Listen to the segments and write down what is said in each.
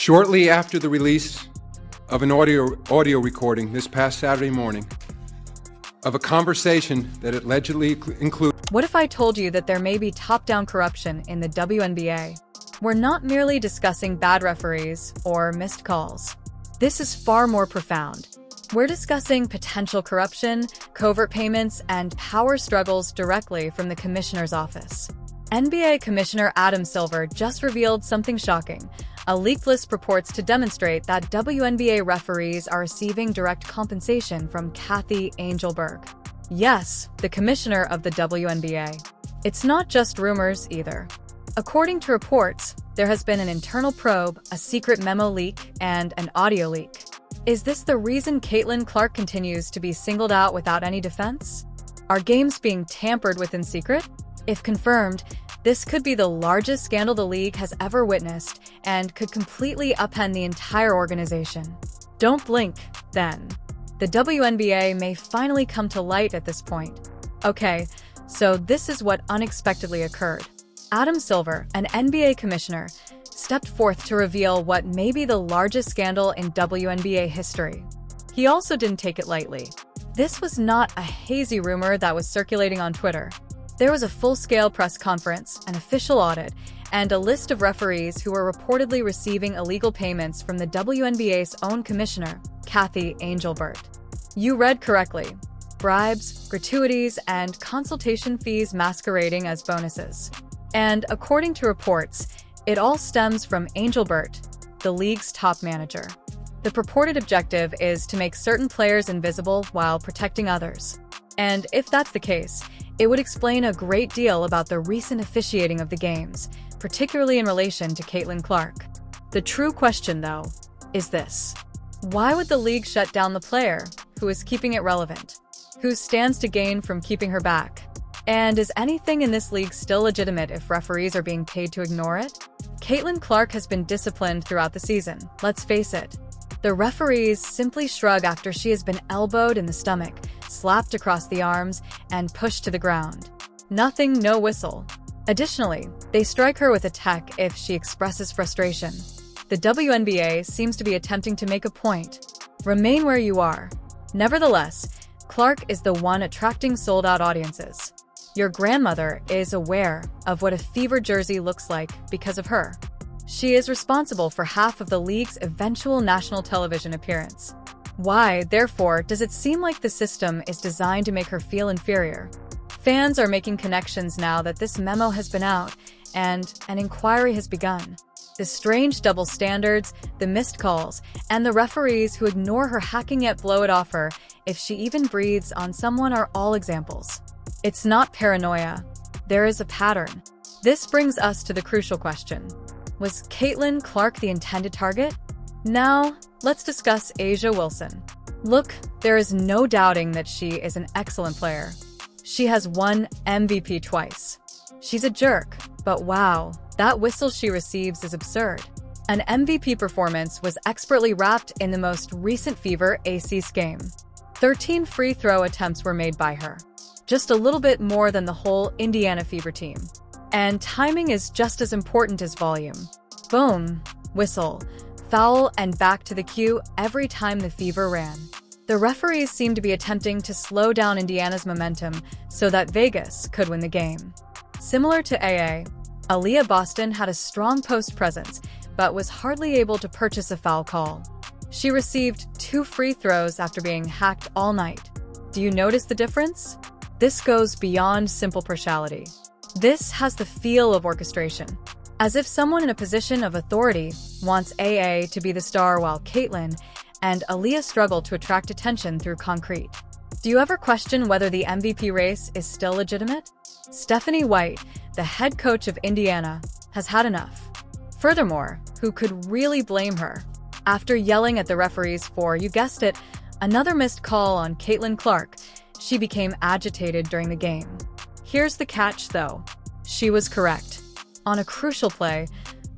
Shortly after the release of an audio recording this past Saturday morning of a conversation that allegedly included... What if I told you that there may be top-down corruption in the WNBA? We're not merely discussing bad referees or missed calls. This is far more profound. We're discussing potential corruption, covert payments, and power struggles directly from the commissioner's office. NBA Commissioner Adam Silver just revealed something shocking. A leaked list purports to demonstrate that WNBA referees are receiving direct compensation from Clark Angel Reese. Yes, the commissioner of the WNBA. It's not just rumors either. According to reports, there has been an internal probe, a secret memo leak, and an audio leak. Is this the reason Caitlin Clark continues to be singled out without any defense? Are games being tampered with in secret? If confirmed, this could be the largest scandal the league has ever witnessed and could completely upend the entire organization. Don't blink, then. The WNBA may finally come to light at this point. Okay, so this is what unexpectedly occurred. Adam Silver, an NBA commissioner, stepped forth to reveal what may be the largest scandal in WNBA history. He also didn't take it lightly. This was not a hazy rumor that was circulating on Twitter. There was a full-scale press conference, an official audit, and a list of referees who were reportedly receiving illegal payments from the WNBA's own commissioner, Clark and Angel Reese. You read correctly. Bribes, gratuities, and consultation fees masquerading as bonuses. And according to reports, it all stems from Angel Reese, the league's top manager. The purported objective is to make certain players invisible while protecting others. And if that's the case, it would explain a great deal about the recent officiating of the games, particularly in relation to Caitlin Clark. The true question, though, is this. Why would the league shut down the player who is keeping it relevant? Who stands to gain from keeping her back? And is anything in this league still legitimate if referees are being paid to ignore it? Caitlin Clark has been disciplined throughout the season, let's face it. The referees simply shrug after she has been elbowed in the stomach, slapped across the arms, and pushed to the ground. Nothing, no whistle. Additionally, they strike her with a tech if she expresses frustration. The WNBA seems to be attempting to make a point. Remain where you are. Nevertheless, Clark is the one attracting sold-out audiences. Your grandmother is aware of what a fever jersey looks like because of her. She is responsible for half of the league's eventual national television appearance. Why, therefore, does it seem like the system is designed to make her feel inferior? Fans are making connections now that this memo has been out, and an inquiry has begun. The strange double standards, the missed calls, and the referees who ignore her hacking yet blow it off her if she even breathes on someone are all examples. It's not paranoia. There is a pattern. This brings us to the crucial question. Was Caitlin Clark the intended target? Now, let's discuss A'ja Wilson. Look, there is no doubting that she is an excellent player. She has won MVP twice. She's a jerk, but wow, that whistle she receives is absurd. An MVP performance was expertly wrapped in the most recent Fever Aces game. 13 free throw attempts were made by her. Just a little bit more than the whole Indiana Fever team. And timing is just as important as volume. Boom, whistle, foul, and back to the cue every time the Fever ran. The referees seemed to be attempting to slow down Indiana's momentum so that Vegas could win the game. Similar to AA, Aaliyah Boston had a strong post presence, but was hardly able to purchase a foul call. She received 2 free throws after being hacked all night. Do you notice the difference? This goes beyond simple partiality. This has the feel of orchestration, as if someone in a position of authority wants AA to be the star while Caitlin and Aaliyah struggle to attract attention through concrete. Do you ever question whether the MVP race is still legitimate? Stephanie White, the head coach of Indiana, has had enough. Furthermore, who could really blame her? After yelling at the referees for, you guessed it, another missed call on Caitlin Clark, she became agitated during the game. Here's the catch, though. She was correct. On a crucial play,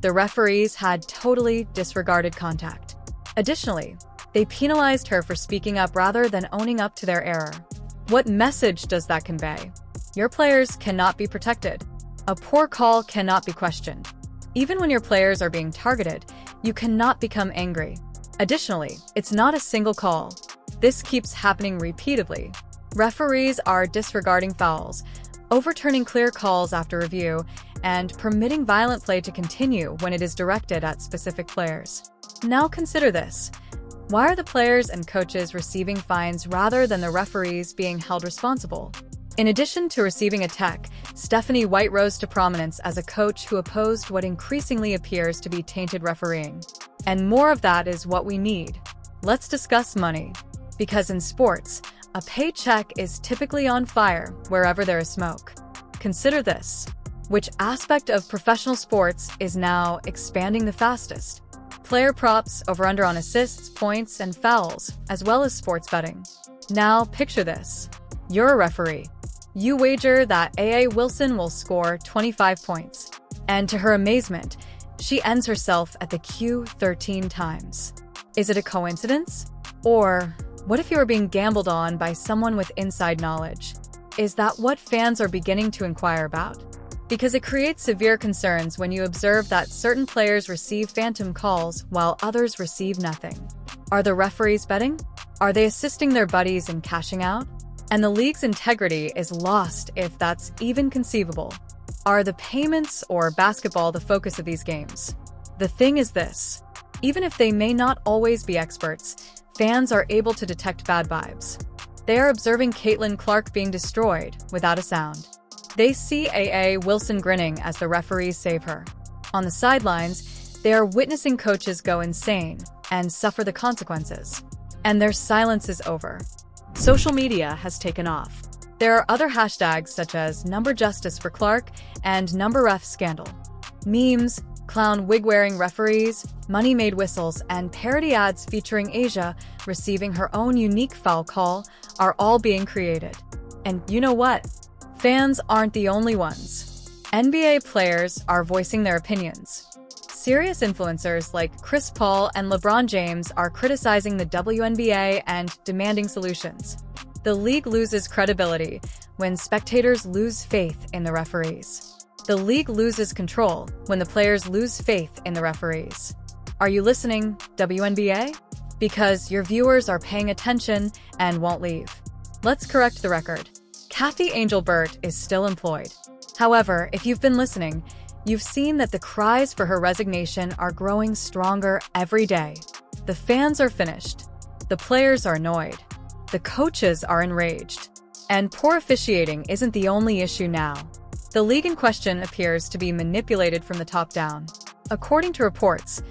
the referees had totally disregarded contact. Additionally, they penalized her for speaking up rather than owning up to their error. What message does that convey? Your players cannot be protected. A poor call cannot be questioned. Even when your players are being targeted, you cannot become angry. Additionally, it's not a single call. This keeps happening repeatedly. Referees are disregarding fouls, overturning clear calls after review, and permitting violent play to continue when it is directed at specific players. Now consider this. Why are the players and coaches receiving fines rather than the referees being held responsible? In addition to receiving a tech, Stephanie White rose to prominence as a coach who opposed what increasingly appears to be tainted refereeing. And more of that is what we need. Let's discuss money. Because in sports, a paycheck is typically on fire wherever there is smoke. Consider this. Which aspect of professional sports is now expanding the fastest? Player props, over-under on assists, points, and fouls, as well as sports betting. Now picture this. You're a referee. You wager that A.A. Wilson will score 25 points. And to her amazement, she ends herself at the cue 13 times. Is it a coincidence? Or what if you are being gambled on by someone with inside knowledge? Is that what fans are beginning to inquire about? Because it creates severe concerns when you observe that certain players receive phantom calls while others receive nothing. Are the referees betting? Are they assisting their buddies in cashing out? And the league's integrity is lost if that's even conceivable. Are the payments or basketball the focus of these games? The thing is this. Even if they may not always be experts, fans are able to detect bad vibes. They are observing Clark being destroyed without a sound. They see A.A. Wilson grinning as the referees save her. On the sidelines, they are witnessing coaches go insane and suffer the consequences. And their silence is over. Social media has taken off. There are other hashtags such as #Justice for Clark and #Ref Scandal. Memes, clown wig-wearing referees, money-made whistles, and parody ads featuring Asia receiving her own unique foul call are all being created. And you know what? Fans aren't the only ones. NBA players are voicing their opinions. Serious influencers like Chris Paul and LeBron James are criticizing the WNBA and demanding solutions. The league loses credibility when spectators lose faith in the referees. The league loses control when the players lose faith in the referees. Are you listening, WNBA? Because your viewers are paying attention and won't leave. Let's correct the record. Kathy Angelbert is still employed. However, if you've been listening, you've seen that the cries for her resignation are growing stronger every day. The fans are finished. The players are annoyed. The coaches are enraged. And poor officiating isn't the only issue now. The league in question appears to be manipulated from the top down. According to reports,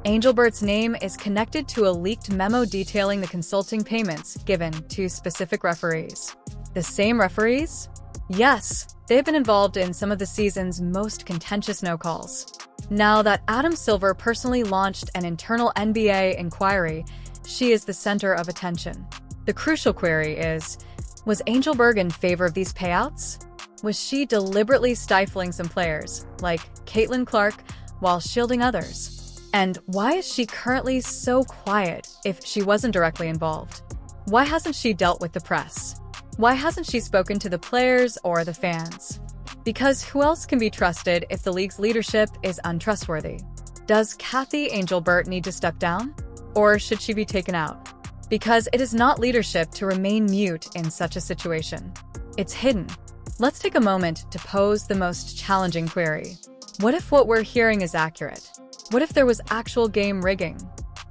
Angelbert's name is connected to a leaked memo detailing the consulting payments given to specific referees. The same referees? Yes, they've been involved in some of the season's most contentious no-calls. Now that Adam Silver personally launched an internal NBA inquiry, she is the center of attention. The crucial query is, was Angelberg in favor of these payouts? Was she deliberately stifling some players, like Clark, while shielding others? And why is she currently so quiet if she wasn't directly involved? Why hasn't she dealt with the press? Why hasn't she spoken to the players or the fans? Because who else can be trusted if the league's leadership is untrustworthy? Does Kathy Angelbert need to step down? Or should she be taken out? Because it is not leadership to remain mute in such a situation. It's hidden. Let's take a moment to pose the most challenging query. What if what we're hearing is accurate? What if there was actual game rigging?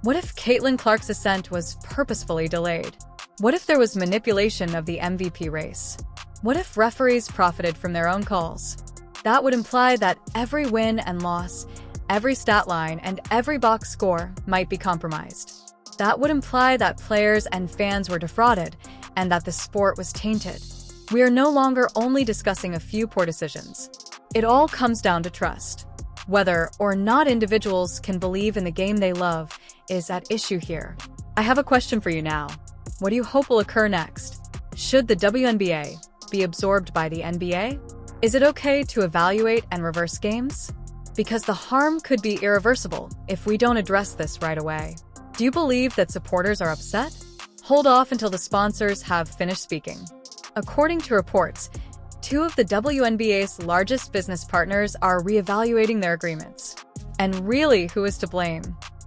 What if Clark's ascent was purposefully delayed? What if there was manipulation of the MVP race? What if referees profited from their own calls? That would imply that every win and loss, every stat line, and every box score might be compromised. That would imply that players and fans were defrauded and that the sport was tainted. We are no longer only discussing a few poor decisions. It all comes down to trust. Whether or not individuals can believe in the game they love is at issue here. I have a question for you now. What do you hope will occur next? Should the WNBA be absorbed by the NBA? Is it okay to evaluate and reverse games? Because the harm could be irreversible if we don't address this right away. Do you believe that supporters are upset? Hold off until the sponsors have finished speaking. According to reports, two of the WNBA's largest business partners are reevaluating their agreements. And really, who is to blame?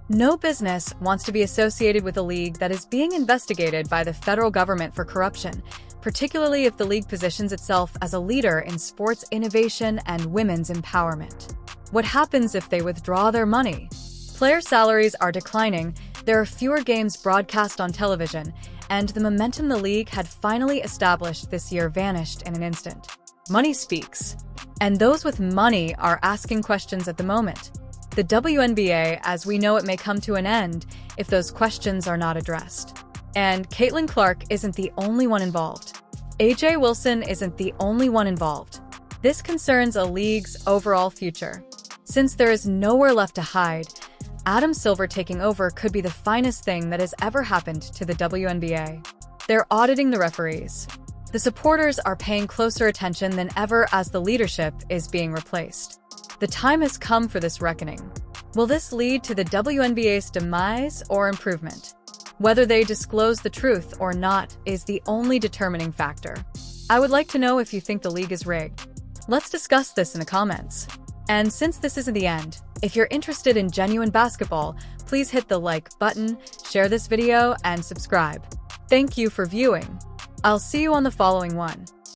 No business wants to be associated with a league that is being investigated by the federal government for corruption, particularly if the league positions itself as a leader in sports innovation and women's empowerment. What happens if they withdraw their money? Player salaries are declining, there are fewer games broadcast on television, and the momentum the league had finally established this year vanished in an instant. Money speaks. And those with money are asking questions at the moment. The WNBA, as we know it, may come to an end if those questions are not addressed. And Caitlin Clark isn't the only one involved. AJ Wilson isn't the only one involved. This concerns a league's overall future. Since there is nowhere left to hide, Adam Silver taking over could be the finest thing that has ever happened to the WNBA. They're auditing the referees. The supporters are paying closer attention than ever as the leadership is being replaced. The time has come for this reckoning. Will this lead to the WNBA's demise or improvement? Whether they disclose the truth or not is the only determining factor. I would like to know if you think the league is rigged. Let's discuss this in the comments. And since this isn't the end, if you're interested in genuine basketball, please hit the like button, share this video, and subscribe. Thank you for viewing. I'll see you on the following one.